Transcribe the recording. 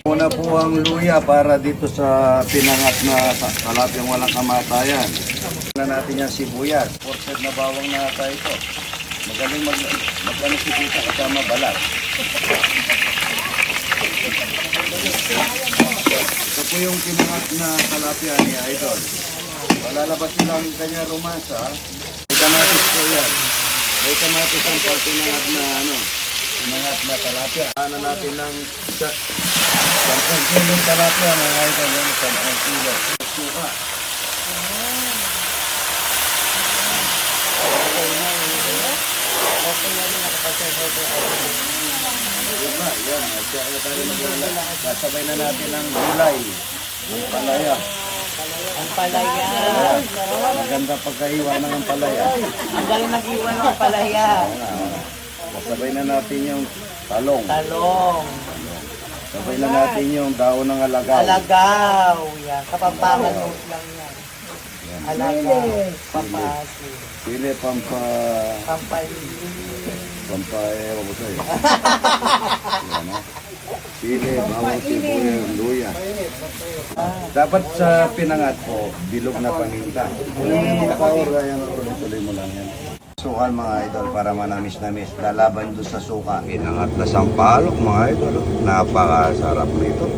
Una po ang luya para dito sa pinangat na kalapyang walang kamatayan. Na natin yung sibuyas. Ported na bawang na tayo ito. Magaling mag-ano si Tita kasama balat. Ito po yung pinangat na kalapya ni Idol. Malalabas nila ang kanya romansa. May kamatis po yan. May kamatis ang pinangat na pinangat na kalapya. Ano natin ng 10 kilong talapia mga idol, 10 kilo. Suka. Diba, yan. Kasabay na natin ang gulay. Ang palaya. Ang palaya. Maganda pagkaiwan ng palaya. Ang galing nag-iwan ng palaya. Kasabay na natin yung talong. Talong. Sabay na natin yung daon ng alagaw. Alagaw. Yan. Kapampangan note lang yan. Alagaw. Papasi. Sili, ewan ko sa'yo. Yan, ha? Sili, bawang, sibuyas, luya. Dapat sa pinangat po, bilog na paminta. Kung yung mga kaura, yan, tuloy mo lang yan. Sukal mga idol para manamis-namis. Lalaban doon sa suka. Pinangat na sampalok mga idol. Napakasarap nito.